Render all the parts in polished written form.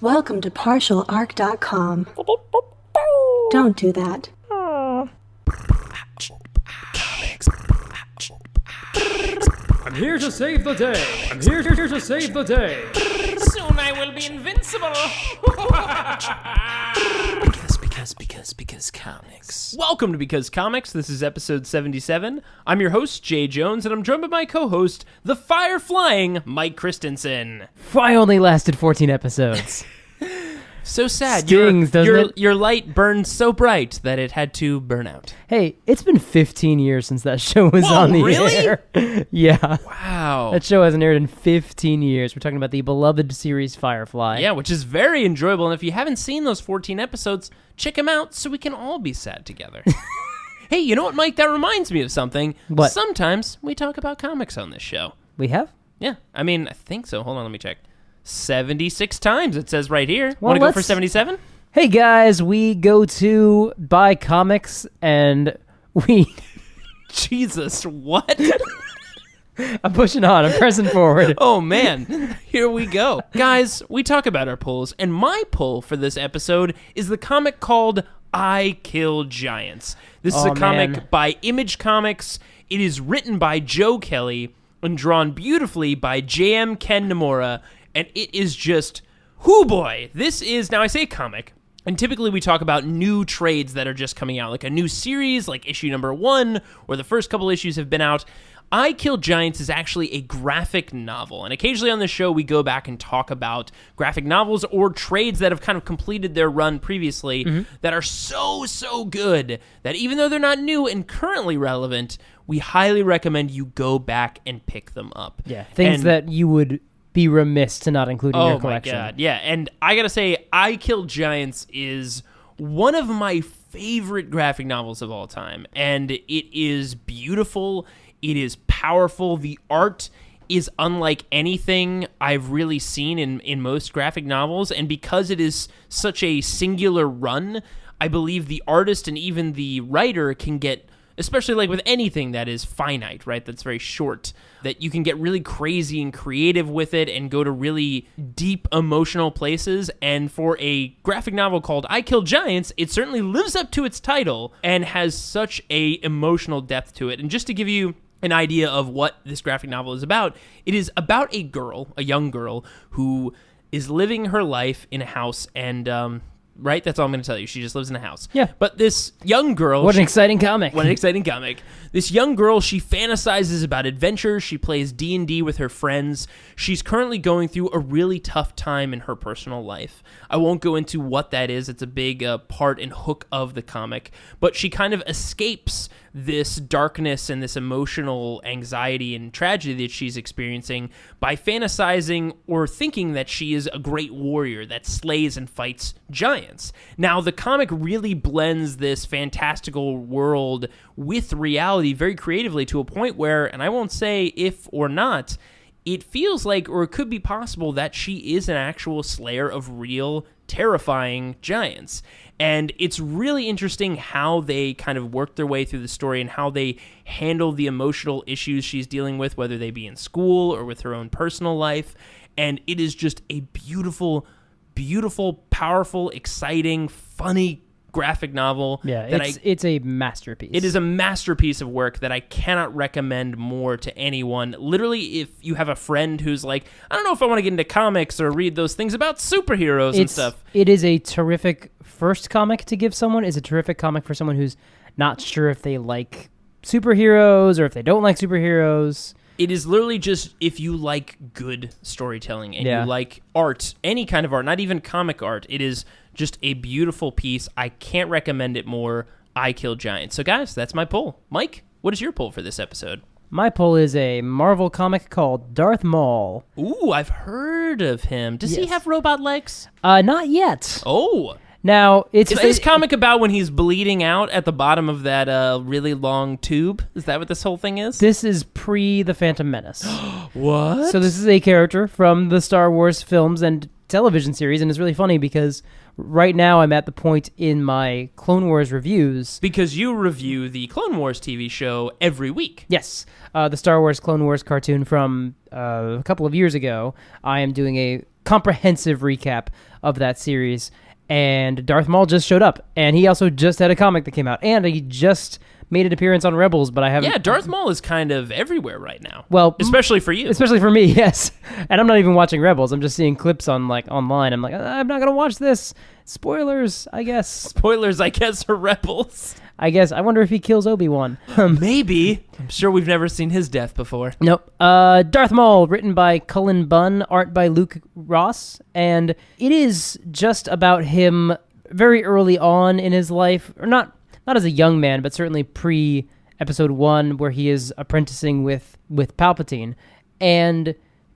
Welcome to partialarc.com. Don't do that. I'm here to save the day. I'm here to save the day. Soon I will be invincible. Because comics. Welcome to Because Comics. This is episode 77. I'm your host, Jay Jones, and I'm joined by my co-host, the fire-flying Mike Christensen. Fry only lasted 14 episodes. So sad. Stings, doesn't it? Your light burned so bright that it had to burn out. Hey, it's been 15 years since that show was on the really? air. Yeah. Wow. That show hasn't aired in 15 years. We're talking about the beloved series Firefly. Yeah, which is very enjoyable, and if you haven't seen those 14 episodes, check them out so we can all be sad together. Hey, you know what, Mike? That reminds me of something. What? Sometimes we talk about comics on this show. We have? Yeah, I mean, I think so. Hold on, let me check. 76 times, it says right here. Well, Want to go for let's- 77? Hey guys, we go to buy comics and we... Jesus, what? I'm pushing on. I'm pressing forward. Oh, man. Here we go. Guys, we talk about our pulls, and my pull for this episode is the comic called I Kill Giants. This is a comic man. by Image Comics. It is written by Joe Kelly and drawn beautifully by J.M. Ken Niimura, and it is just, whoo boy. This is, now I say comic, and typically we talk about new trades that are just coming out, like a new series, like issue number 1, or the first couple issues have been out. I Kill Giants is actually a graphic novel, and occasionally on the show we go back and talk about graphic novels or trades that have kind of completed their run previously that are so good that even though they're not new and currently relevant, we highly recommend you go back and pick them up. Yeah, things that you would be remiss to not include in your collection. Oh my god, yeah. And I gotta say, I Kill Giants is one of my favorite graphic novels of all time, and it is beautiful. It is powerful. The art is unlike anything I've really seen in most graphic novels, and because it is such a singular run, I believe the artist and even the writer can get, especially like with anything that is finite, right, that's very short, that you can get really crazy and creative with it and go to really deep emotional places. And for a graphic novel called I Kill Giants, it certainly lives up to its title and has such a emotional depth to it. And just to give you an idea of what this graphic novel is about, it is about a girl, a young girl, who is living her life in a house and, right? That's all I'm going to tell you. She just lives in a house. Yeah. But this young girl... What an exciting comic. What an exciting comic. This young girl, she fantasizes about adventures. She plays D&D with her friends. She's currently going through a really tough time in her personal life. I won't go into what that is. It's a big part and hook of the comic. But she kind of escapes this darkness and this emotional anxiety and tragedy that she's experiencing by fantasizing or thinking that she is a great warrior that slays and fights giants. Now, the comic really blends this fantastical world with reality very creatively to a point where, and I won't say if or not, it feels like, or it could be possible, that she is an actual slayer of real, terrifying giants. And it's really interesting how they kind of work their way through the story and how they handle the emotional issues she's dealing with, whether they be in school or with her own personal life. And it is just a beautiful, powerful, exciting, funny graphic novel. Yeah, that it's a masterpiece. It is a masterpiece of work that I cannot recommend more to anyone. Literally, if you have a friend who's like, I don't know if I want to get into comics or read those things about superheroes and stuff. It is a terrific first comic to give someone. It's a terrific comic for someone who's not sure if they like superheroes or if they don't like superheroes. It is literally just if you like good storytelling and Yeah. you like art, any kind of art, not even comic art, it is just a beautiful piece. I can't recommend it more. I Kill Giants. So guys, that's my pull. Mike, what is your pull for this episode? My pull is a Marvel comic called Darth Maul. Ooh, I've heard of him. Does he Yes. have robot legs? Not yet. Oh. Now, it's... Is this comic about when he's bleeding out at the bottom of that really long tube? Is that what this whole thing is? This is pre The Phantom Menace. What? So this is a character from the Star Wars films, and television series, and it's really funny because right now I'm at the point in my Clone Wars reviews. Because you review the Clone Wars TV show every week. Yes, the Star Wars Clone Wars cartoon from a couple of years ago. I am doing a comprehensive recap of that series, and Darth Maul just showed up, and he also just had a comic that came out, and he just made an appearance on Rebels, but I haven't... Yeah, Darth Maul is kind of everywhere right now. Well, especially for you. Especially for me, yes. And I'm not even watching Rebels. I'm just seeing clips on online. I'm like, I'm not going to watch this. Spoilers, I guess. Spoilers, I guess, for Rebels. I guess. I wonder if he kills Obi-Wan. Maybe. I'm sure we've never seen his death before. Nope. Darth Maul, written by Cullen Bunn, art by Luke Ross. And it is just about him very early on in his life, or not as a young man, but certainly pre-Episode 1, where he is apprenticing with Palpatine, and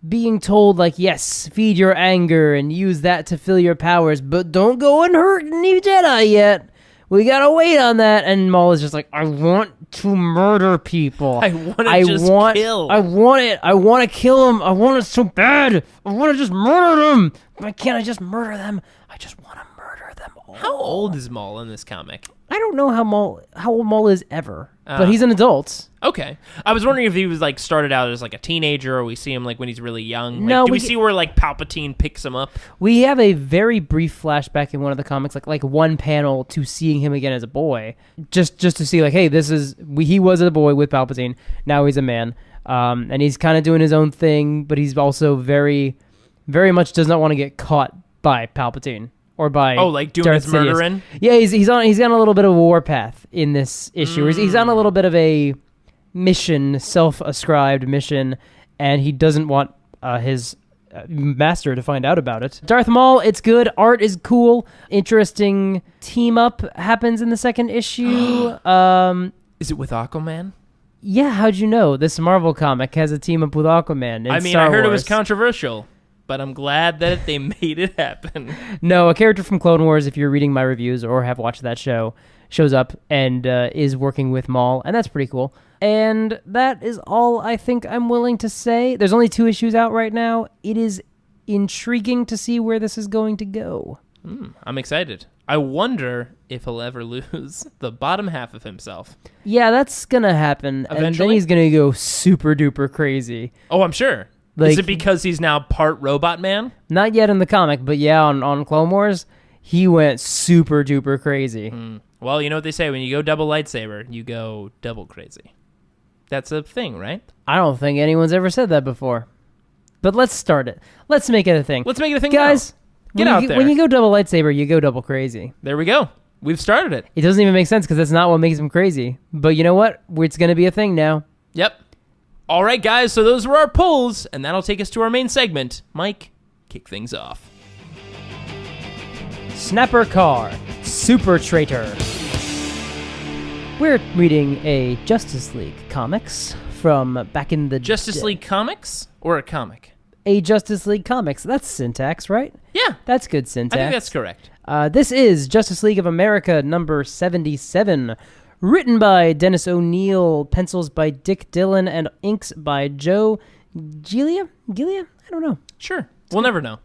being told, like, yes, feed your anger and use that to fill your powers, but don't go and hurt any Jedi yet. We gotta wait on that. And Maul is just like, I want to murder people. I want to just kill. I want it. I want to kill them. I want it so bad. I want to just murder them. Why can't I just murder them? I just want to murder them all. How old is Maul in this comic? I don't know how old Maul is ever, but he's an adult. Okay. I was wondering if he was like started out as like a teenager, or we see him like when he's really young. Like, No, do we see where like Palpatine picks him up? We have a very brief flashback in one of the comics, like one panel to seeing him again as a boy, just to see like, hey, he was a boy with Palpatine, now he's a man, and he's kind of doing his own thing, but he's also very, very much does not want to get caught by Palpatine. Or by like doing Darth his murdering? Yeah, he's on a little bit of a warpath in this issue. He's on a little bit of a mission, self-ascribed mission, and he doesn't want his master to find out about it. Darth Maul, it's good. Art is cool. Interesting team-up happens in the second issue. Is it with Aquaman? Yeah, how'd you know? This Marvel comic has a team-up with Aquaman in Star I heard Wars. it was controversial, but I'm glad that they made it happen. No, a character from Clone Wars, if you're reading my reviews or have watched that show, shows up and is working with Maul, and that's pretty cool. And that is all I think I'm willing to say. There's only 2 issues out right now. It is intriguing to see where this is going to go. I'm excited. I wonder if he'll ever lose the bottom half of himself. Yeah, that's going to happen. Eventually? And then he's going to go super duper crazy. Oh, I'm sure. Is it because he's now part robot man? Not yet in the comic, but yeah, on Clone Wars, he went super duper crazy. Well, you know what they say, when you go double lightsaber, you go double crazy. That's a thing, right? I don't think anyone's ever said that before. But let's start it. Let's make it a thing. Let's make it a thing, guys. Get out there. When you go double lightsaber, you go double crazy. There we go. We've started it. It doesn't even make sense because that's not what makes him crazy. But you know what? It's going to be a thing now. Yep. All right, guys, so those were our pulls, and that'll take us to our main segment. Mike, kick things off. Snapper Carr, Super-Traitor. We're reading a Justice League comics from back in the... Justice League comics or a comic? A Justice League comics. That's syntax, right? Yeah. That's good syntax. I think that's correct. This is Justice League of America number 77. Written by Dennis O'Neil, pencils by Dick Dillin, and inks by Joe Giella? I don't know. Sure. We'll never know.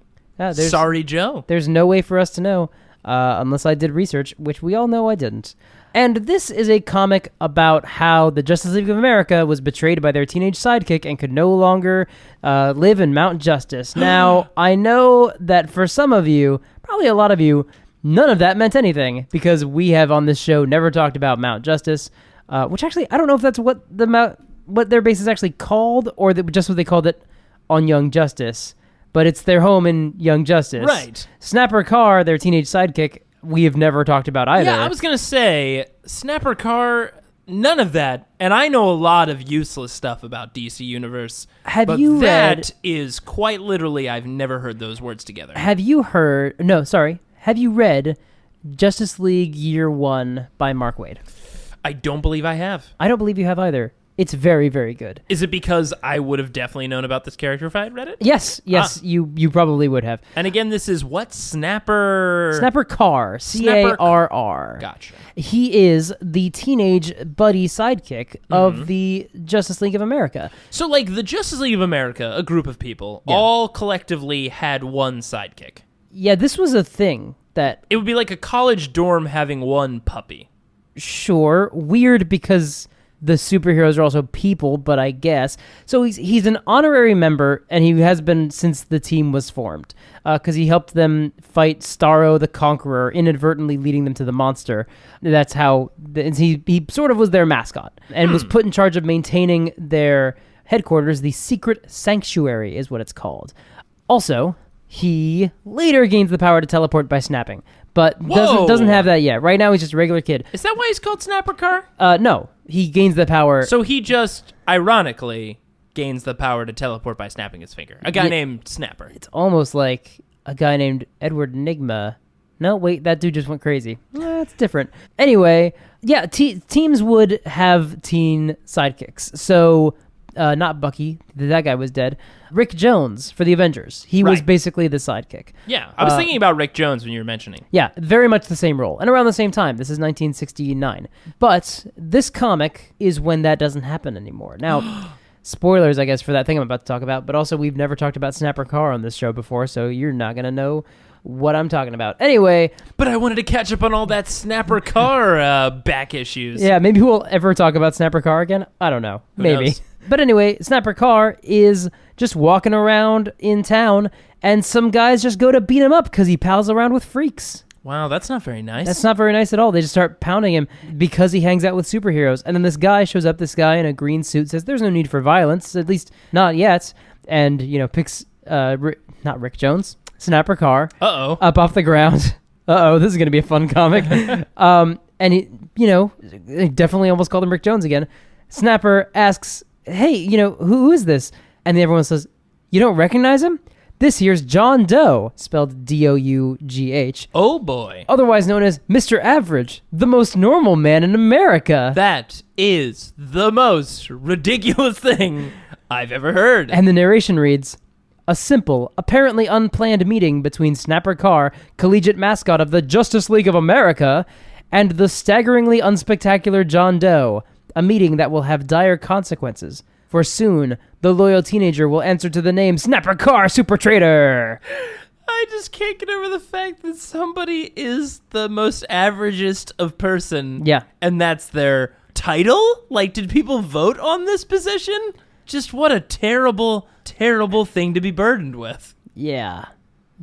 Sorry, Joe. There's no way for us to know unless I did research, which we all know I didn't. And this is a comic about how the Justice League of America was betrayed by their teenage sidekick and could no longer live in Mount Justice. Now, I know that for some of you, probably a lot of you, none of that meant anything because we have on this show never talked about Mount Justice, which actually, I don't know if that's what their base is actually called or just what they called it on Young Justice, but it's their home in Young Justice. Right. Snapper Carr, their teenage sidekick, we have never talked about either. Yeah, I was going to say, Snapper Carr, none of that, and I know a lot of useless stuff about DC Universe, but that is quite literally, I've never heard those words together. Have you read Justice League Year 1 by Mark Waid? I don't believe I have. I don't believe you have either. It's very, very good. Is it because I would have definitely known about this character if I had read it? Yes, you probably would have. And again, this is what? Snapper Carr, Carr. Gotcha. He is the teenage buddy sidekick of the Justice League of America. So, like, the Justice League of America, a group of people, all collectively had one sidekick. Yeah, this was a thing that... It would be like a college dorm having one puppy. Sure. Weird because the superheroes are also people, but I guess. So he's an honorary member, and he has been since the team was formed, because he helped them fight Starro the Conqueror, inadvertently leading them to the monster. That's how he sort of was their mascot, and was put in charge of maintaining their headquarters. The Secret Sanctuary is what it's called. Also, he later gains the power to teleport by snapping, but doesn't have that yet. Right now, he's just a regular kid. Is that why he's called Snapper Carr? No. He gains the power. So he just, ironically, gains the power to teleport by snapping his finger. A guy named Snapper. It's almost like a guy named Edward Nygma. No, wait, that dude just went crazy. It's different. Anyway, yeah, teams would have teen sidekicks. So, not Bucky. That guy was dead. Rick Jones for the Avengers. He was basically the sidekick. Yeah, I was thinking about Rick Jones when you were mentioning. Yeah, very much the same role. And around the same time. This is 1969. But this comic is when that doesn't happen anymore. Now, spoilers, I guess, for that thing I'm about to talk about. But also, we've never talked about Snapper Carr on this show before, so you're not going to know what I'm talking about. Anyway. But I wanted to catch up on all that Snapper Carr back issues. Yeah, maybe we'll ever talk about Snapper Carr again. I don't know. Maybe. Knows? But anyway, Snapper Carr is just walking around in town, and some guys just go to beat him up because he pals around with freaks. Wow, that's not very nice. That's not very nice at all. They just start pounding him because he hangs out with superheroes. And then this guy shows up, this guy in a green suit, says there's no need for violence, at least not yet. And, picks, not Rick Jones, Snapper Carr up off the ground. This is going to be a fun comic. And he, they definitely almost called him Rick Jones again. Snapper asks, hey, who is this? And everyone says, you don't recognize him? This here's John Doe, spelled D-O-U-G-H. Oh, boy. Otherwise known as Mr. Average, the most normal man in America. That is the most ridiculous thing I've ever heard. And the narration reads, a simple, apparently unplanned meeting between Snapper Carr, collegiate mascot of the Justice League of America, and the staggeringly unspectacular John Doe. A meeting that will have dire consequences. For soon, the loyal teenager will answer to the name Snapper Carr, Super-Traitor. I just can't get over the fact that somebody is the most averagest of person. Yeah. And that's their title? Like, did people vote on this position? Just what a terrible, terrible thing to be burdened with. Yeah.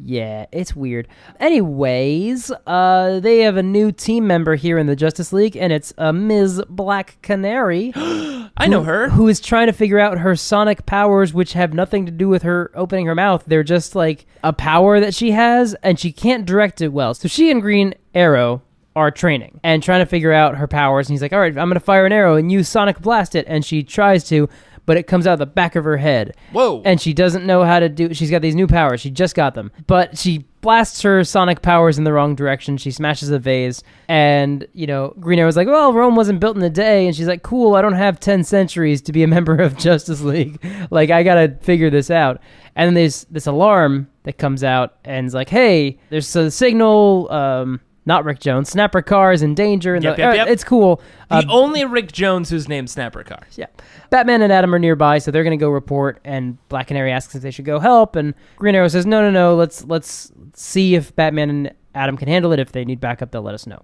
Yeah, it's weird. Anyways, they have a new team member here in the Justice League, and it's Ms. Black Canary. I know her. Who is trying to figure out her sonic powers, which have nothing to do with her opening her mouth. They're just like a power that she has, and she can't direct it well. So she and Green Arrow are training and trying to figure out her powers. And he's like, all right, I'm going to fire an arrow and you sonic blast it. And she tries to, but it comes out the back of her head. Whoa. And she doesn't know how to do. She's got these new powers. She just got them. But she blasts her sonic powers in the wrong direction. She smashes a vase. And, Green Arrow's like, well, Rome wasn't built in a day. And she's like, cool, I don't have 10 centuries to be a member of Justice League. Like, I got to figure this out. And then there's this alarm that comes out and is like, hey, there's a signal. Not Rick Jones. Snapper Carr is in danger. And Yep. It's cool. The only Rick Jones who's named Snapper Carr. Yeah. Batman and Adam are nearby, so they're going to go report, and Black Canary asks if they should go help, and Green Arrow says, no, let's see if Batman and Adam can handle it. If they need backup, they'll let us know.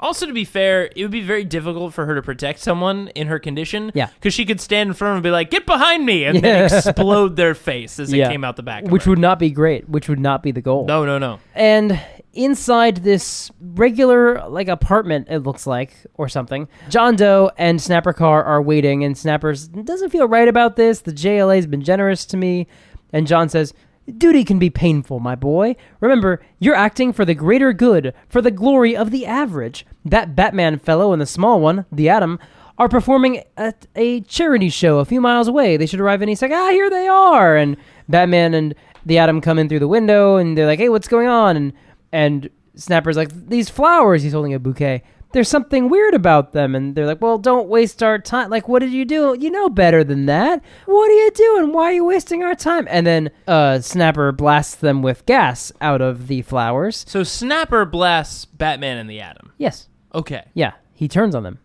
Also, to be fair, it would be very difficult for her to protect someone in her condition. Yeah. Because she could stand in front of them and be like, get behind me, and then explode their face as it came out the back of Which her. would not be great, which would not be the goal. No. And inside this regular, apartment, it looks like, or something, John Doe and Snapper Carr are waiting, and Snapper doesn't feel right about this. The JLA's been generous to me. And John says, duty can be painful, my boy. Remember, you're acting for the greater good, for the glory of the average. That Batman fellow and the small one, the Atom, are performing at a charity show a few miles away. They should arrive, and he's like, here they are. And Batman and the Atom come in through the window, and they're like, hey, what's going on? And Snapper's like, these flowers. He's holding a bouquet. there's something weird about them. And they're like, well, don't waste our time. Like, what did you do? You know better than that. What are you doing? Why are you wasting our time? And then Snapper blasts them with gas out of the flowers. So Snapper blasts Batman and the Atom. Yes. Okay. Yeah. He turns on them.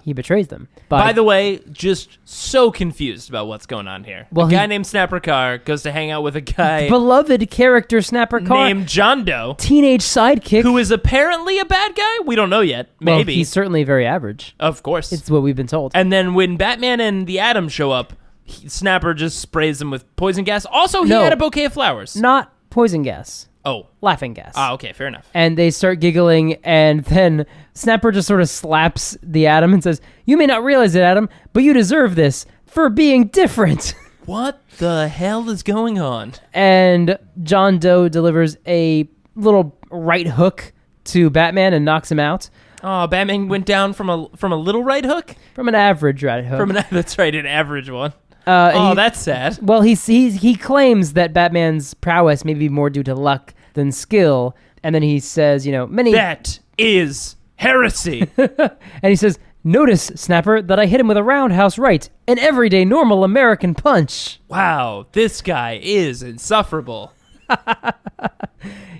He betrays them. By the way, just so confused about what's going on here. Well, a guy named Snapper Carr goes to hang out with a guy beloved character Snapper Carr named John Doe, teenage sidekick, who is apparently a bad guy. We don't know yet. Well, Maybe. he's certainly very average. Of course. It's what we've been told. And then when Batman and the Atom show up, Snapper just sprays them with poison gas. Also, he had a bouquet of flowers. Not poison gas. Oh. Laughing gas. Ah, okay, fair enough. And they start giggling, and then Snapper just sort of slaps the Atom and says, you may not realize it, Atom, but you deserve this for being different. What the hell is going on? And John Doe delivers a little right hook to Batman and knocks him out. Oh, Batman went down from a little right hook? From an average right hook. That's right, an average one. That's sad. Well, he claims that Batman's prowess may be more due to luck than skill, and then he says, many... That is heresy. And he says, notice, Snapper, that I hit him with a roundhouse right, an everyday normal American punch. Wow, this guy is insufferable.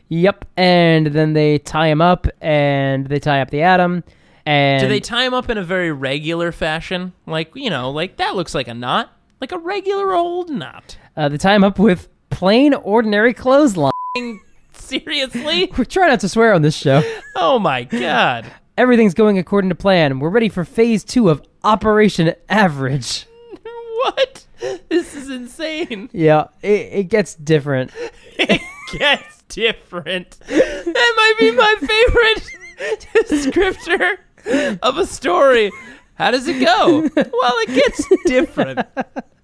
Yep, and then they tie him up, and they tie up the Atom, and... Do they tie him up in a very regular fashion? Like, that looks like a knot. Like a regular old knot. They tie him up with plain, ordinary clothesline. Seriously? We're trying not to swear on this show. Oh my god. Everything's going according to plan. We're ready for phase 2 of Operation Average. What? This is insane. Yeah, it gets different. It gets different. That might be my favorite descriptor of a story. How does it go? Well, it gets different.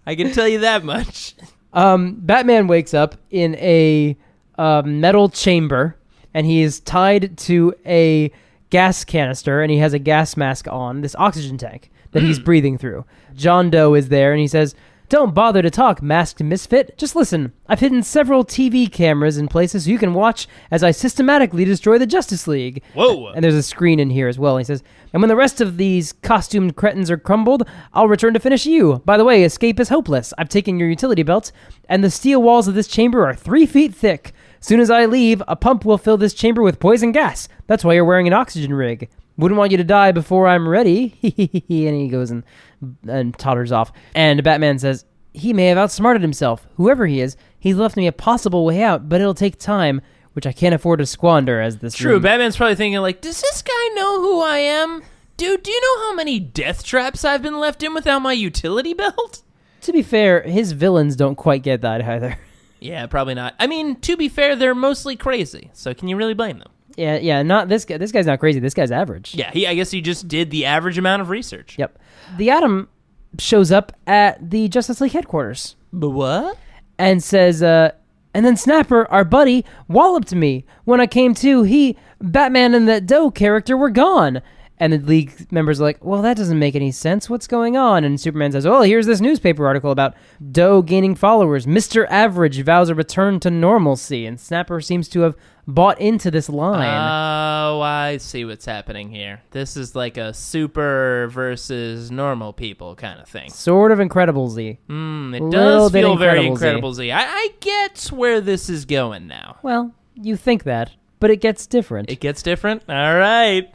I can tell you that much. Batman wakes up in a metal chamber, and he is tied to a gas canister, and he has a gas mask on, this oxygen tank that he's breathing through. John Doe is there, and he says, don't bother to talk, masked misfit. Just listen. I've hidden several TV cameras in places so you can watch as I systematically destroy the Justice League. Whoa. And there's a screen in here as well. He says, and when the rest of these costumed cretins are crumbled, I'll return to finish you. By the way, escape is hopeless. I've taken your utility belt, and the steel walls of this chamber are 3 feet thick. Soon as I leave, a pump will fill this chamber with poison gas. That's why you're wearing an oxygen rig. Wouldn't want you to die before I'm ready. And he goes and totters off. And Batman says, he may have outsmarted himself. Whoever he is, he's left me a possible way out, but it'll take time, which I can't afford to squander as this True, room. Batman's probably thinking, like, does this guy know who I am? Dude, do you know how many death traps I've been left in without my utility belt? To be fair, his villains don't quite get that either. Yeah, probably not. I mean, to be fair, they're mostly crazy, so can you really blame them? Yeah, not this guy. This guy's not crazy. This guy's average. Yeah, I guess he just did the average amount of research. Yep. The Atom shows up at the Justice League headquarters. But what? And says, and then Snapper, our buddy, walloped me. When I came to, Batman and that Doe character were gone. And the League members are like, well, that doesn't make any sense. What's going on? And Superman says, well, here's this newspaper article about Doe gaining followers. Mr. Average vows a return to normalcy. And Snapper seems to have bought into this line. Oh, I see what's happening here. This is like a super versus normal people kind of thing. Sort of Incredible-Z. It does feel very Incredible-Z. I get where this is going now. Well, you think that, but it gets different. It gets different? All right.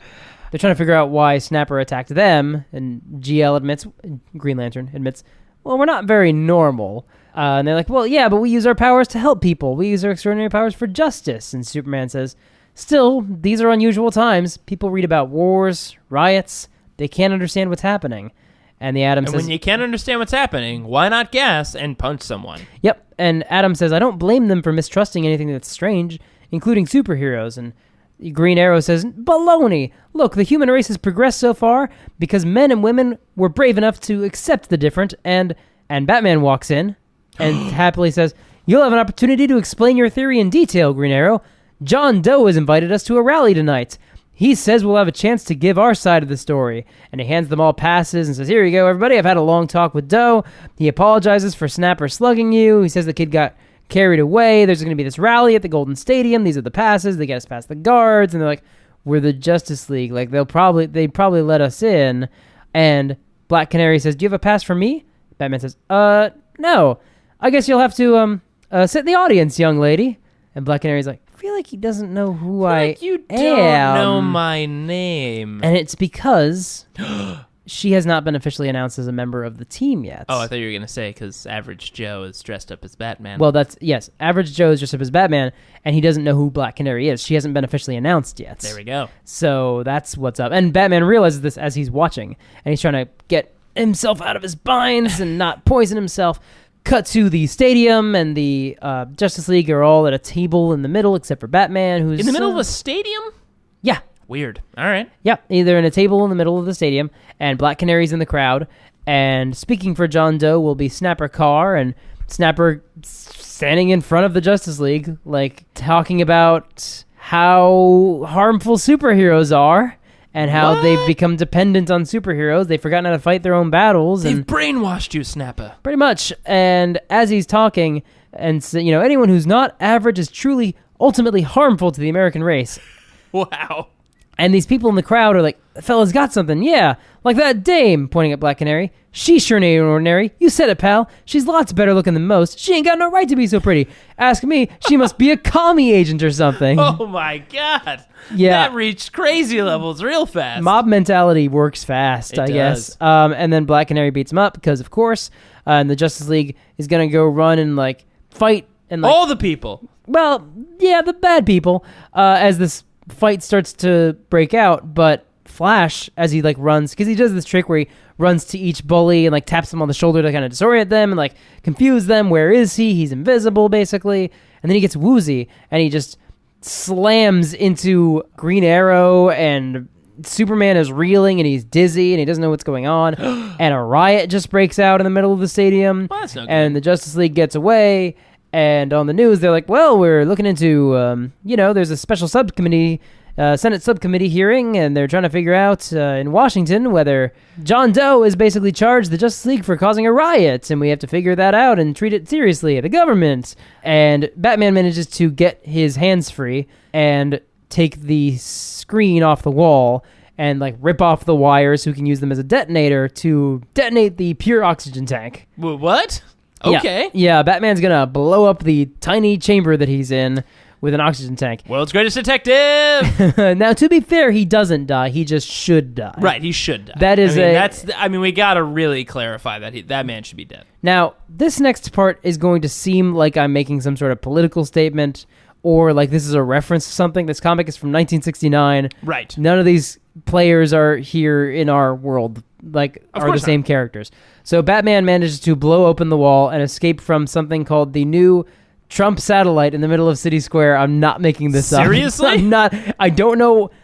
They're trying to figure out why Snapper attacked them, and Green Lantern admits, well, we're not very normal. And they're like, well, yeah, but we use our powers to help people. We use our extraordinary powers for justice. And Superman says, still, these are unusual times. People read about wars, riots. They can't understand what's happening. And the Atom says... when you can't understand what's happening, why not gas and punch someone? Yep. And Atom says, I don't blame them for mistrusting anything that's strange, including superheroes. And Green Arrow says, baloney. Look, the human race has progressed so far because men and women were brave enough to accept the different. And Batman walks in and happily says, you'll have an opportunity to explain your theory in detail, Green Arrow. John Doe has invited us to a rally tonight. He says we'll have a chance to give our side of the story. And he hands them all passes and says, here you go, everybody. I've had a long talk with Doe. He apologizes for Snapper slugging you. He says the kid got carried away. There's going to be this rally at the Golden Stadium. These are the passes. They get us past the guards. And they're like, we're the Justice League. Like, they'd probably let us in. And Black Canary says, do you have a pass for me? Batman says, no. I guess you'll have to sit in the audience, young lady. And Black Canary's like, I feel like he doesn't know who I Like you am. don't know my name. And it's because she has not been officially announced as a member of the team yet. Oh, I thought you were going to say because Average Joe is dressed up as Batman. Well, yes. Average Joe is dressed up as Batman, and he doesn't know who Black Canary is. She hasn't been officially announced yet. There we go. So that's what's up. And Batman realizes this as he's watching, and he's trying to get himself out of his binds and not poison himself. Cut to the stadium, and the Justice League are all at a table in the middle, except for Batman, who's... In the middle of a stadium? Yeah. Weird. All right. Yeah, either in a table in the middle of the stadium, and Black Canary's in the crowd, and speaking for John Doe will be Snapper Carr, and Snapper standing in front of the Justice League, like, talking about how harmful superheroes are, and how they've become dependent on superheroes. They've forgotten how to fight their own battles. They've And brainwashed you, Snapper. pretty much. And as he's talking, and so, anyone who's not average is truly, ultimately harmful to the American race. Wow. And these people in the crowd are like, the fella's got something, yeah. Like that dame, pointing at Black Canary. She sure ain't ordinary. You said it, pal. She's lots better looking than most. She ain't got no right to be so pretty. Ask me, she must be a commie agent or something. Oh, my God. Yeah. That reached crazy levels real fast. Mob mentality works fast, I guess. And then Black Canary beats him up because, of course, and the Justice League is going to go run and, like, fight. And like, all the people. well, yeah, the bad people, as this fight starts to break out. But Flash, as he, like, runs, because he does this trick where he runs to each bully and, like, taps them on the shoulder to kind of disorient them and, like, confuse them. Where is he? He's invisible, basically. And then he gets woozy, and he just slams into Green Arrow, and Superman is reeling, and he's dizzy, and he doesn't know what's going on. And a riot just breaks out in the middle of the stadium. Well, that's no good. And the Justice League gets away. And on the news, they're like, well, we're looking into, there's a special subcommittee, Senate subcommittee hearing, and they're trying to figure out in Washington whether John Doe is basically charged the Justice League for causing a riot, and we have to figure that out and treat it seriously, the government. And Batman manages to get his hands free and take the screen off the wall and, like, rip off the wires so he can use them as a detonator to detonate the pure oxygen tank. What? Yeah. Okay. Yeah, Batman's gonna blow up the tiny chamber that he's in with an oxygen tank. World's greatest detective. Now, to be fair, he doesn't die. He just should die. Right, he should die. That is we gotta really clarify that that man should be dead. Now, this next part is going to seem like I'm making some sort of political statement, or like this is a reference to something. This comic is from 1969. Right. None of these players are here in our world, like, Of are the course same characters. So Batman manages to blow open the wall and escape from something called the new Trump satellite in the middle of City Square. I'm not making this up. Seriously? I'm not. I don't know.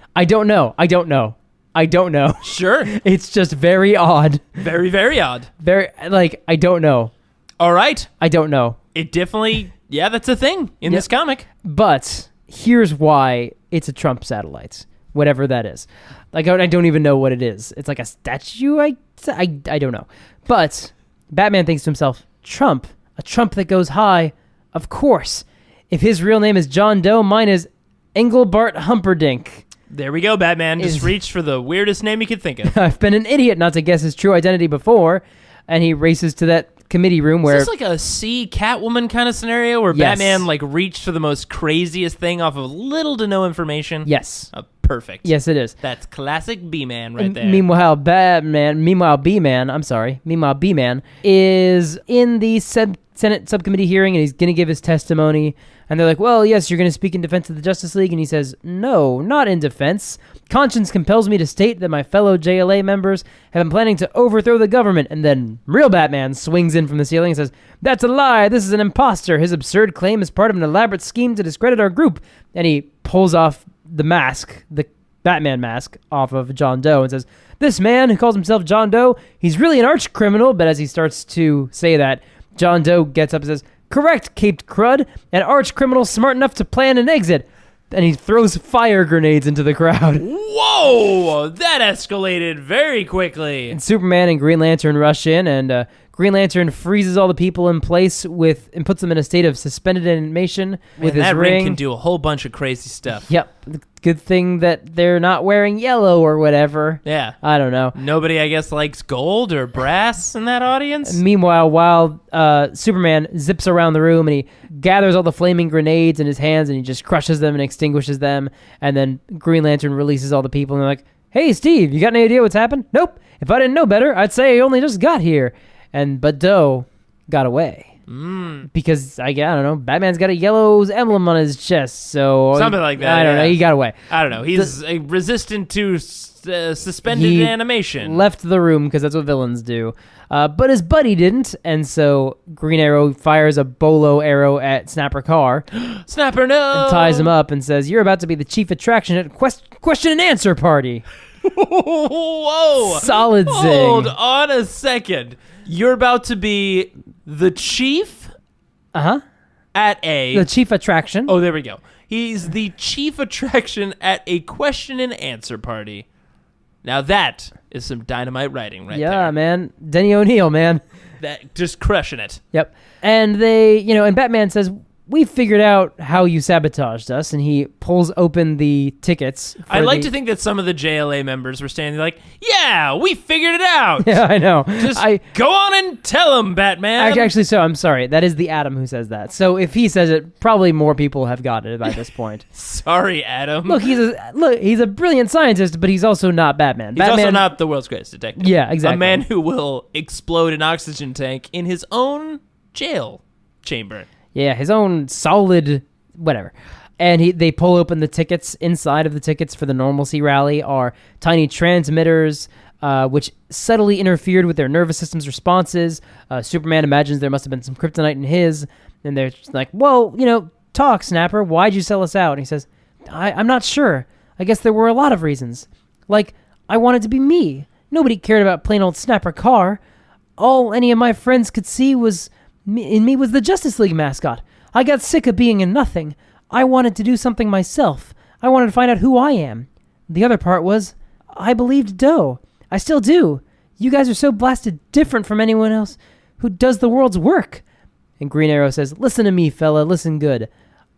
Sure. It's just very odd. Very, very odd. Very, like, I don't know. All right. I don't know. It definitely, that's a thing in this comic. But here's why it's a Trump satellite, whatever that is. Like, I don't even know what it is. It's like a statue? I don't know. But Batman thinks to himself, Trump, a Trump that goes high, of course. If his real name is John Doe, mine is Engelbart Humperdinck. There we go, Batman. Just reach for the weirdest name you could think of. I've been an idiot not to guess his true identity before. And he races to that committee room where... Is this like a Catwoman kind of scenario where Yes. Batman, like, reached for the most craziest thing off of little to no information? Yes. Perfect. Yes, it is. That's classic B-Man right there. Meanwhile, B-Man is in the Senate subcommittee hearing, and he's going to give his testimony. And they're like, well, yes, you're going to speak in defense of the Justice League. And he says, no, not in defense. Conscience compels me to state that my fellow JLA members have been planning to overthrow the government. And then real Batman swings in from the ceiling and says, that's a lie. This is an imposter. His absurd claim is part of an elaborate scheme to discredit our group. And he pulls off the mask, the Batman mask, off of John Doe and says, this man who calls himself John Doe, he's really an arch criminal. But as he starts to say that, John Doe gets up and says, correct, caped crud, an arch criminal smart enough to plan an exit. And he throws fire grenades into the crowd. Whoa! That escalated very quickly. And Superman and Green Lantern rush in, and Green Lantern freezes all the people in place and puts them in a state of suspended animation with his that ring. can do a whole bunch of crazy stuff. Yep. Good thing that they're not wearing yellow or whatever. Yeah. I don't know. Nobody, I guess, likes gold or brass in that audience. Meanwhile, while Superman zips around the room and he gathers all the flaming grenades in his hands and he just crushes them and extinguishes them, and then Green Lantern releases all the people and they're like, "Hey, Steve, you got any idea what's happened?" "Nope. If I didn't know better, I'd say I only just got here." But Doe got away. Because, I don't know, Batman's got a yellow emblem on his chest, so... Something like that, I don't know, he got away. I don't know. He's resistant to suspended animation. Left the room, because that's what villains do. But his buddy didn't, and so Green Arrow fires a bolo arrow at Snapper Carr. Snapper, no! And ties him up and says, "You're about to be the chief attraction at question and answer party." Whoa! Solid zing. Hold on a second. You're about to be the chief at The chief attraction. Oh, there we go. He's the chief attraction at a question and answer party. Now that is some dynamite writing right there. Yeah, man. Denny O'Neil, man. That just crushing it. Yep. And they, and Batman says, "We figured out how you sabotaged us," and he pulls open the tickets. I like to think that some of the JLA members were standing there like, "Yeah, we figured it out." Yeah, I know. Just go on and tell him, Batman. Actually, so I'm sorry. That is the Atom who says that. So if he says it, probably more people have got it by this point. Sorry, Adam. Look, he's a brilliant scientist, but he's also not Batman. He's also not the world's greatest detective. Yeah, exactly. A man who will explode an oxygen tank in his own jail chamber. Yeah, his own solid whatever. And they pull open the tickets. Inside of the tickets for the Normalcy Rally are tiny transmitters, which subtly interfered with their nervous system's responses. Superman imagines there must have been some kryptonite in his. And they're just like, "Well, talk, Snapper. Why'd you sell us out?" And he says, I'm not sure. I guess there were a lot of reasons. Like, I wanted to be me. Nobody cared about plain old Snapper Carr. All any of my friends could see was... in me was the Justice League mascot. I got sick of being a nothing. I wanted to do something myself. I wanted to find out who I am. The other part was, I believed Doe. I still do. You guys are so blasted different from anyone else who does the world's work." And Green Arrow says, "Listen to me, fella. Listen good.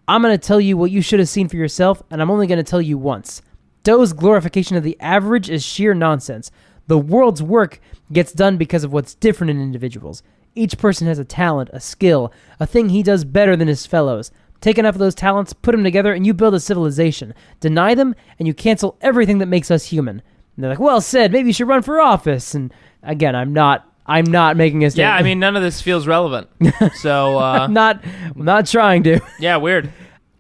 I'm going to tell you what you should have seen for yourself, and I'm only going to tell you once. Doe's glorification of the average is sheer nonsense. The world's work gets done because of what's different in individuals. Each person has a talent, a skill, a thing he does better than his fellows. Take enough of those talents, put them together, and you build a civilization. Deny them, and you cancel everything that makes us human." And they're like, "Well said, maybe you should run for office." And again, I'm not making a statement. Yeah, I mean, none of this feels relevant. So, I'm not trying to. Yeah, weird.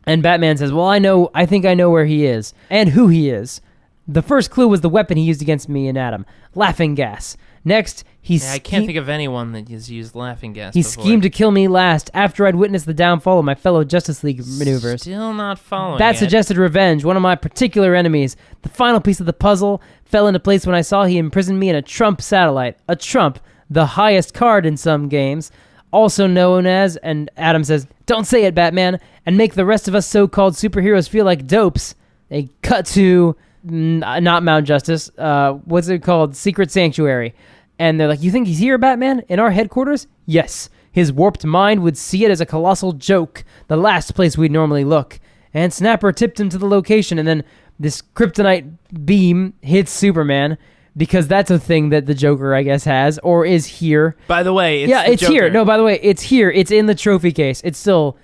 And Batman says, "Well, I think I know where he is, and who he is. The first clue was the weapon he used against me and Adam. Laughing gas. Next, I can't think of anyone that has used laughing gas He before. schemed to kill me last, after I'd witnessed the downfall of my fellow Justice League maneuvers. Still not following That it. suggested revenge, one of my particular enemies. The final piece of the puzzle fell into place when I saw he imprisoned me in a Trump satellite. A Trump, the highest card in some games, also known as," and Adam says, "Don't say it, Batman, and make the rest of us so-called superheroes feel like dopes." They cut to, not Mount Justice, what's it called? Secret Sanctuary. And they're like, "You think he's here, Batman? In our headquarters?" "Yes. His warped mind would see it as a colossal joke, the last place we'd normally look." And Snapper tipped him to the location, and then this kryptonite beam hits Superman, because that's a thing that the Joker, I guess, has, or is here. By the way, it's here. No, by the way, it's here. It's in the trophy case. It's still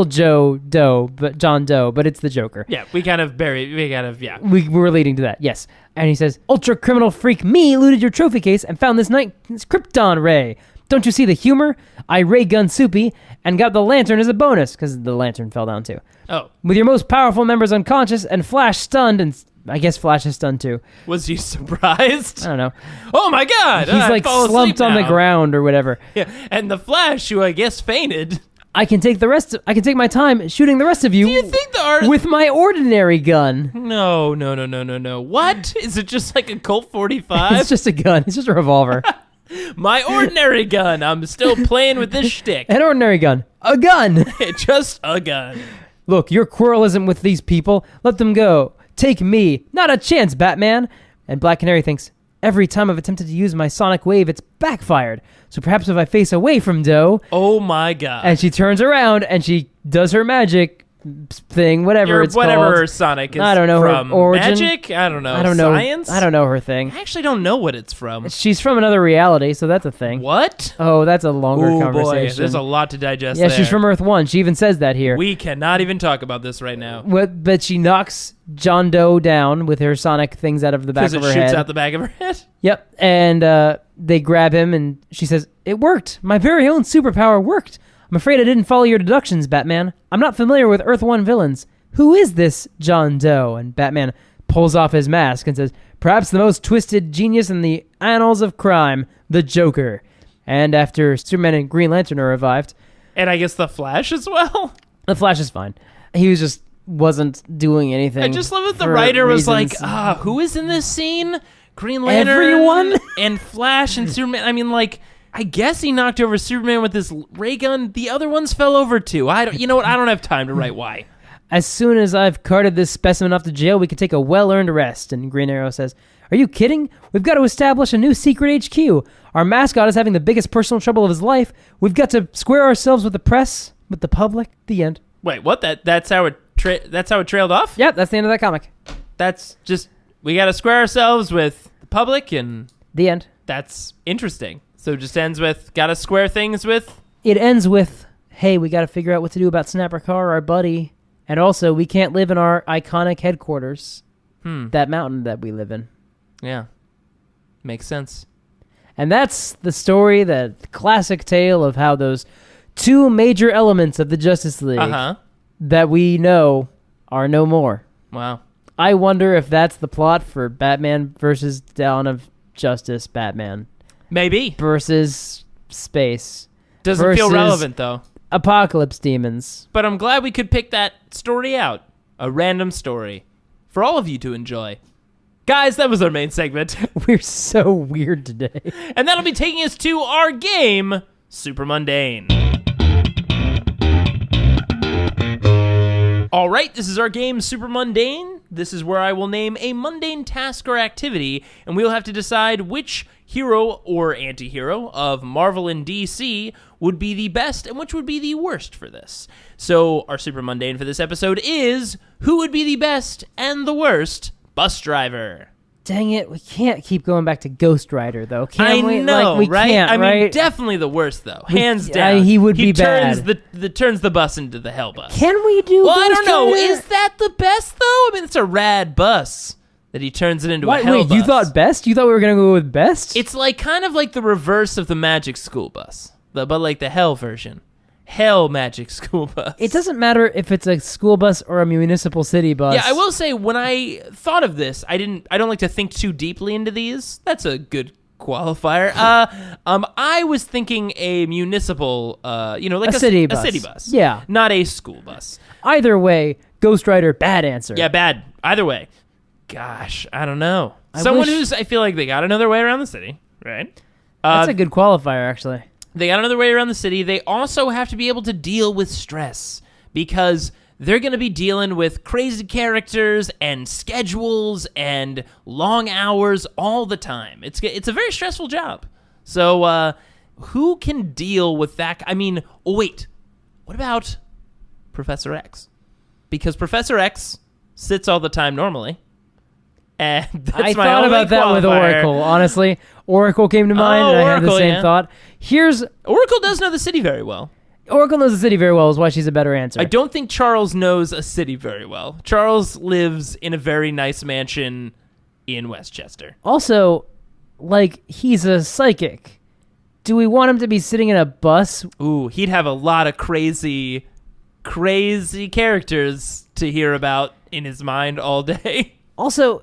John Doe, but it's the Joker. Yeah, we We're leading to that, yes. And he says, "Ultra criminal freak me looted your trophy case and found this Krypton ray. Don't you see the humor? I ray gun Soupy and got the lantern as a bonus," because the lantern fell down too. Oh. "With your most powerful members unconscious and Flash stunned," and I guess Flash is stunned too. Was he surprised? I don't know. Oh my God! He's like slumped on the ground or whatever. Yeah, and the Flash, who I guess fainted. I can take my time shooting the rest of you. Do you think the art with my ordinary gun? No. What? Is it just like a Colt 45? It's just a gun. It's just a revolver. My ordinary gun. I'm still playing with this shtick. An ordinary gun. A gun. Just a gun. "Look, your quarrel isn't with these people. Let them go. Take me. Not a chance, Batman." And Black Canary thinks, Every time I've attempted to use my sonic wave, it's backfired. So perhaps if I face away from Doe, Oh my god. and she turns around and she does her magic thing, whatever it's whatever called. Sonic is I don't know from. her origin. Magic? I don't know. I don't know. Science? I don't know her thing. I actually don't know what it's from. She's from another reality, so that's a thing. What? Oh, that's a longer Oh boy, conversation. there's a lot to digest yeah, there. she's from Earth 1. She even says that here. We cannot even talk about this right now. But she knocks John Doe down with her sonic things out of the back Because of it her shoots head. out the back of her head? Yep, and they grab him, and she says, "It worked. My very own superpower worked. I'm afraid I didn't follow your deductions, Batman. I'm not familiar with Earth 1 villains. Who is this John Doe?" And Batman pulls off his mask and says, "Perhaps the most twisted genius in the annals of crime, the Joker." And after Superman and Green Lantern are revived, And I guess the Flash as well? the Flash is fine. He wasn't doing anything. I just love that the for writer was like, reasons. who is in this scene? Green Lantern? Everyone? And Flash and Superman. I mean, like, I guess he knocked over Superman with his ray gun. The other ones fell over too. You know what? I don't have time to write why. As soon as I've carted this specimen off to jail, we can take a well-earned rest. And Green Arrow says, "Are you kidding? We've got to establish a new secret HQ. Our mascot is having the biggest personal trouble of his life. We've got to square ourselves with the press, with the public." The end. Wait, what? That's how it trailed off? Yep, that's the end of that comic. That's just, we got to square ourselves with the public, and The end. that's interesting. So it just ends with, got to square things with... It ends with, "Hey, we got to figure out what to do about Snapper Carr, our buddy. And also, we can't live in our iconic headquarters. That mountain that we live in." Yeah. Makes sense. And that's the story, the classic tale of how those two major elements of the Justice League Uh-huh. that we know are no more. Wow. I wonder if that's the plot for Batman versus Dawn of Justice Batman Maybe. versus space. Doesn't feel versus relevant, though. Apocalypse demons. But I'm glad we could pick that story out. A random story. For all of you to enjoy. Guys, that was our main segment. We're so weird today. And that'll be taking us to our game, Super-Mundane. All right, this is our game, Super-Mundane. This is where I will name a mundane task or activity, and we'll have to decide which hero or anti-hero of Marvel and DC would be the best and which would be the worst for this. So our Super-Mundane for this episode is, who would be the best and the worst bus driver? Dang it, we can't keep going back to Ghost Rider, though. Can we? I know, like, we right? Can't, I mean, right? definitely the worst, though. We- Hands down. he would be turns bad. turns the bus into the hell bus. Can we do Well, I Ghost don't know. Rider? Is that the best, though? I mean, it's a rad bus that he turns it into a Wait, hell bus. you thought best? You thought we were going to go with best? It's like kind of like the reverse of the Magic School Bus, but like the hell version. Hell Magic School Bus. It doesn't matter if it's a school bus or a municipal city bus. Yeah, I will say when I thought of this, I don't like to think too deeply into these. That's a good qualifier. I was thinking a municipal, like A city bus. A city bus. Yeah. Not a school bus. Either way, Ghost Rider, bad answer. Yeah, bad. Either way. Gosh, I don't know. Someone wish- I feel like they got another way around the city, right? That's a good qualifier, actually. They got another way around the city. They also have to be able to deal with stress because they're going to be dealing with crazy characters and schedules and long hours all the time. It's a very stressful job. So who can deal with that? I mean, oh, wait. What about Professor X? Because Professor X sits all the time normally. And that's I my thought only about that with qualifier. Oracle, honestly. Oracle came to mind, Oh, and I had the Oracle, same yeah. thought. Oracle does know the city very well. Oracle knows the city very well, is why she's a better answer. I don't think Charles knows a city very well. Charles lives in a very nice mansion in Westchester. Also, like, he's a psychic. Do we want him to be sitting in a bus? Ooh, he'd have a lot of crazy characters to hear about in his mind all day. Also,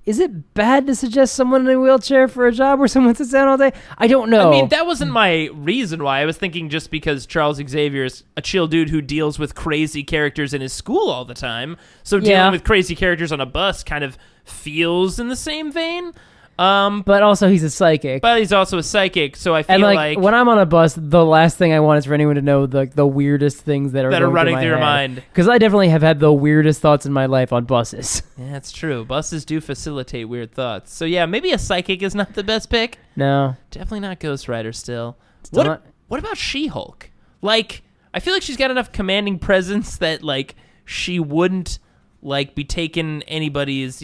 is it bad to suggest someone in a wheelchair for a job where someone sits down all day? I don't know. I mean, that wasn't my reason why. I was thinking just because Charles Xavier is a chill dude who deals with crazy characters in his school all the time. So dealing Yeah. with crazy characters on a bus kind of feels in the same vein. But also he's a psychic. But he's also a psychic, so I feel and like when I'm on a bus, the last thing I want is for anyone to know the weirdest things that are running through your mind. Because I definitely have had the weirdest thoughts in my life on buses. Yeah, that's true. Buses do facilitate weird thoughts. So yeah, maybe a psychic is not the best pick. No. Definitely not Ghost Rider still. Still not- What about She-Hulk? Like, I feel like she's got enough commanding presence that, like, she wouldn't, like, be taking anybody's,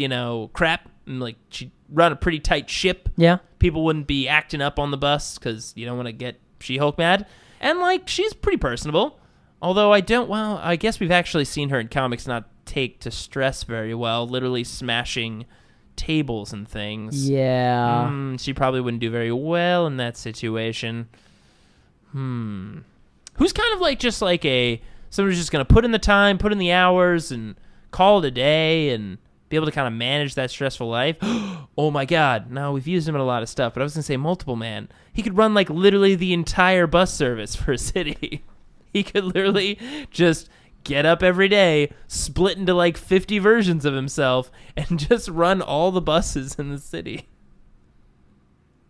crap. And, like, she'd run a pretty tight ship. Yeah. People wouldn't be acting up on the bus because you don't want to get She-Hulk mad. And, like, she's pretty personable. Although I guess we've actually seen her in comics not take to stress very well, literally smashing tables and things. Yeah. She probably wouldn't do very well in that situation. Who's kind of like just like someone who's just going to put in the time, put in the hours, and call it a day and be able to kind of manage that stressful life? Oh my God. No, we've used him in a lot of stuff, but I was going to say Multiple Man. He could run like literally the entire bus service for a city. He could literally just get up every day, split into like 50 versions of himself, and just run all the buses in the city.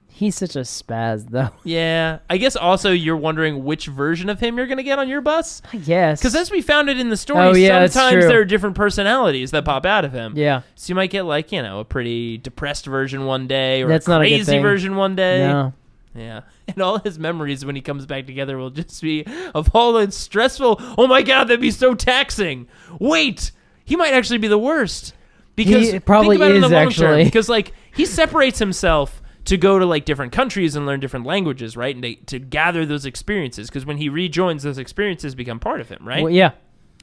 He's such a spaz, though. Yeah. I guess also you're wondering which version of him you're going to get on your bus? I guess. Because as we found it in the story, that's sometimes true. there are different personalities that pop out of him. Yeah. So you might get like, a pretty depressed version one day or That's a not a good crazy thing. version one day. No. Yeah. And all his memories when he comes back together will just be of all the stressful, oh my God, that'd be so taxing. Wait, he might actually be the worst. Because He probably think about it in is, the long term, actually. because like he separates himself to go to like different countries and learn different languages, right? And to gather those experiences, because when he rejoins, those experiences become part of him, right? Well, yeah.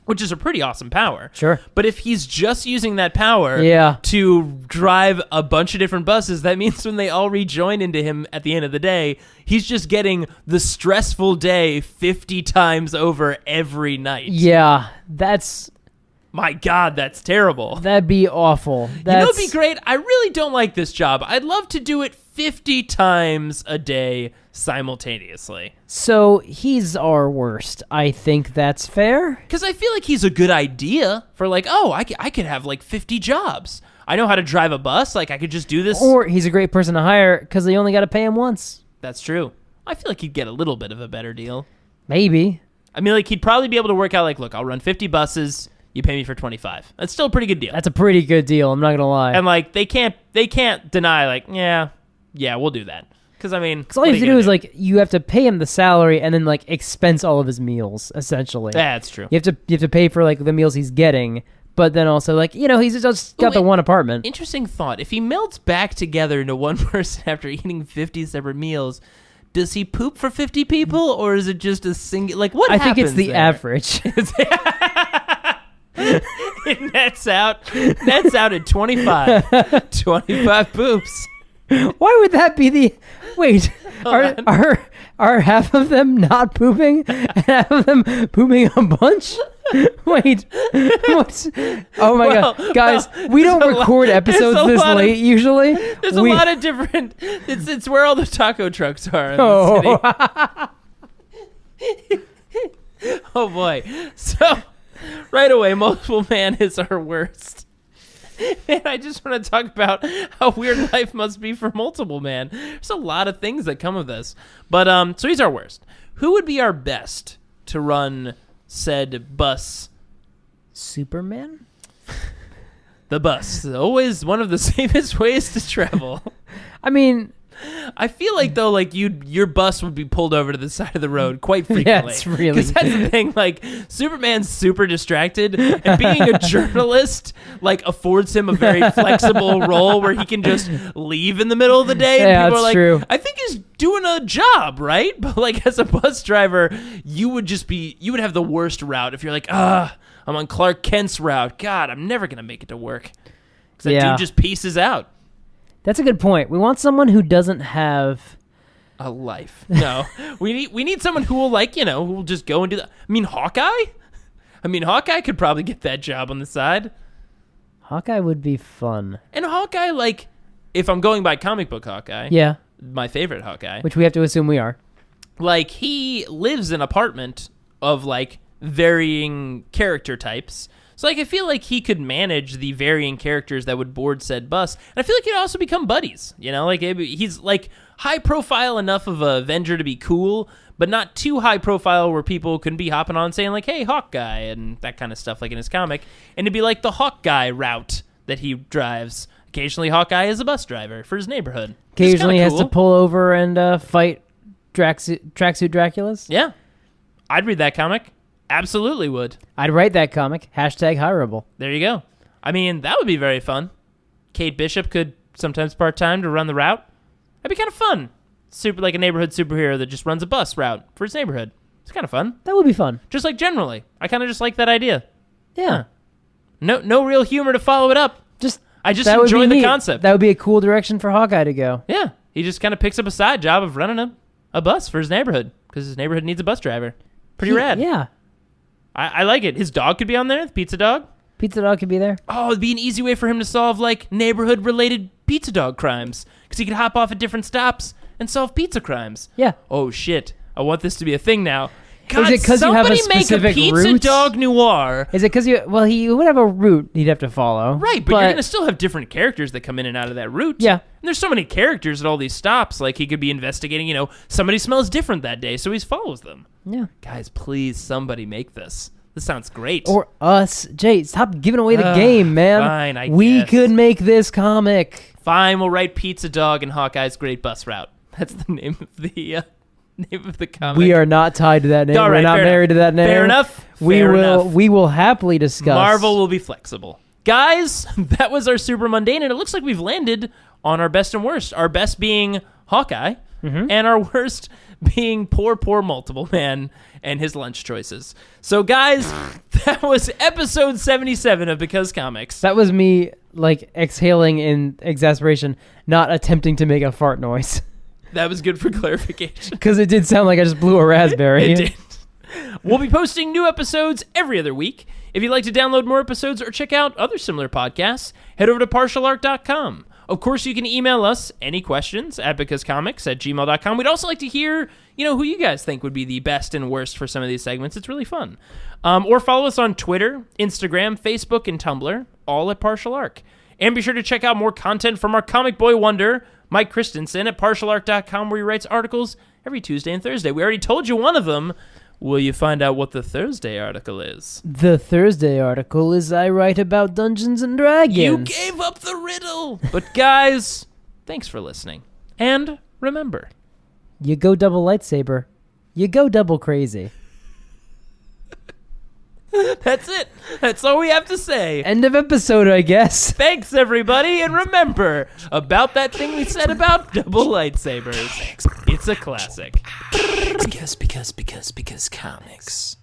Which is a pretty awesome power. Sure. But if he's just using that power Yeah. to drive a bunch of different buses, that means when they all rejoin into him at the end of the day, he's just getting the stressful day 50 times over every night. Yeah. That's... My God, that's terrible. That'd be awful. You know what'd be great? I really don't like this job. I'd love to do it 50 times a day simultaneously. So he's our worst. I think that's fair. Because I feel like he's a good idea for like, I could have like 50 jobs. I know how to drive a bus. Like I could just do this. Or he's a great person to hire because they only got to pay him once. That's true. I feel like he'd get a little bit of a better deal. Maybe. I mean, like he'd probably be able to work out like, look, I'll run 50 buses. You pay me for 25. That's still a pretty good deal. That's a pretty good deal. I'm not going to lie. And like they can't deny like, yeah, we'll do that. Because I mean, all you have to do is like you have to pay him the salary and then like expense all of his meals essentially. That's true. You have to pay for like the meals he's getting, but then also like he's just got the one apartment. Interesting thought. If he melts back together into one person after eating 50 separert meals, does he poop for 50 people or is it just a single? Like what? I think it's happens the there? average. It nets out at 25. 25 poops. Why would that be the? Wait, are half of them not pooping and half of them pooping a bunch? Wait, what? Oh my God, guys, we don't record episodes this late usually. There's a lot of different. It's where all the taco trucks are in the city. Oh boy, so right away, Multiple Man is our worst. Man, I just want to talk about how weird life must be for Multiple Man. There's a lot of things that come of this. But, so he's our worst. Who would be our best to run said bus? Superman? The bus. Always one of the safest ways to travel. I mean... I feel like though, like your bus would be pulled over to the side of the road quite frequently. Yes, really. Because that's the thing. Like Superman's super distracted, and being a journalist like affords him a very flexible role where he can just leave in the middle of the day. And Yeah, people are that's like, true. I think he's doing a job, right? But like as a bus driver, you would have the worst route if you're like, I'm on Clark Kent's route. God, I'm never gonna make it to work because that dude just pieces out. That's a good point. We want someone who doesn't have a life. No, we need someone who will who will just go and do that. I mean, Hawkeye could probably get that job on the side. Hawkeye would be fun. And Hawkeye, like, if I'm going by comic book Hawkeye, Yeah, my favorite Hawkeye, which we have to assume we are. like he lives in an apartment of like varying character types. So, like, I feel like he could manage the varying characters that would board said bus. And I feel like he'd also become buddies, you know? Like, he's, like, high-profile enough of a Avenger to be cool, but not too high-profile where people couldn't be hopping on saying, like, hey, Hawkeye, and that kind of stuff, like in his comic. And it'd be like the Hawkeye route that he drives. Occasionally, Hawkeye is a bus driver for his neighborhood. Occasionally, he has cool. to pull over and fight tracksuit Draculas. Yeah. I'd read that comic. Absolutely would. I'd write that comic. #hireable. There you go. I mean, that would be very fun. Kate Bishop could sometimes part-time to run the route. That'd be kind of fun. Like a neighborhood superhero that just runs a bus route for his neighborhood. It's kind of fun. That would be fun. Just like generally. I kind of just like that idea. Yeah. No real humor to follow it up. I just that would enjoy be the neat. concept. That would be a cool direction for Hawkeye to go. Yeah. He just kind of picks up a side job of running a bus for his neighborhood because his neighborhood needs a bus driver. Pretty rad. Yeah. I like it. His dog could be on there, the pizza dog. Pizza Dog could be there. Oh, it'd be an easy way for him to solve, like, neighborhood-related pizza dog crimes. Because he could hop off at different stops and solve pizza crimes. Yeah. Oh, shit. I want this to be a thing now. God, Is it 'cause you have a somebody make a specific pizza route? dog noir. Is it because he would have a route he'd have to follow. Right, but you're going to still have different characters that come in and out of that route. Yeah. And there's so many characters at all these stops. Like, he could be investigating, somebody smells different that day, so he follows them. Yeah. Guys, please, somebody make this. This sounds great. Or us. Jay, stop giving away the game, man. Fine, I We guess. could make this comic. Fine, we'll write Pizza Dog and Hawkeye's Great Bus Route. That's the name of the comic. We are not tied to that name. All right, We're not fair married enough. to that name. Fair enough. We Fair will. enough. We will happily discuss. Marvel will be flexible. Guys, that was our Super-Mundane, and it looks like we've landed on our best and worst. Our best being Hawkeye, and our worst being poor Multiple Man and his lunch choices. So, guys, that was episode 77 of Because Comics. That was me, like, exhaling in exasperation, not attempting to make a fart noise. That was good for clarification. Because it did sound like I just blew a raspberry. It did. We'll be posting new episodes every other week. If you'd like to download more episodes or check out other similar podcasts, head over to partialarc.com. Of course, you can email us any questions at becausecomics@gmail.com. We'd also like to hear, who you guys think would be the best and worst for some of these segments. It's really fun. Or follow us on Twitter, Instagram, Facebook, and Tumblr, all at Partial Arc. And be sure to check out more content from our comic boy wonder, Mike Christensen, at partialarc.com, where he writes articles every Tuesday and Thursday. We already told you one of them. Will you find out what the Thursday article is? The Thursday article is I write about Dungeons and Dragons. You gave up the riddle! But guys, thanks for listening. And remember, You go double lightsaber. You go double crazy. that's it. That's all we have to say. End of episode, I guess. Thanks, everybody. And remember, about that thing we said about double lightsabers. It's a classic. Because comics.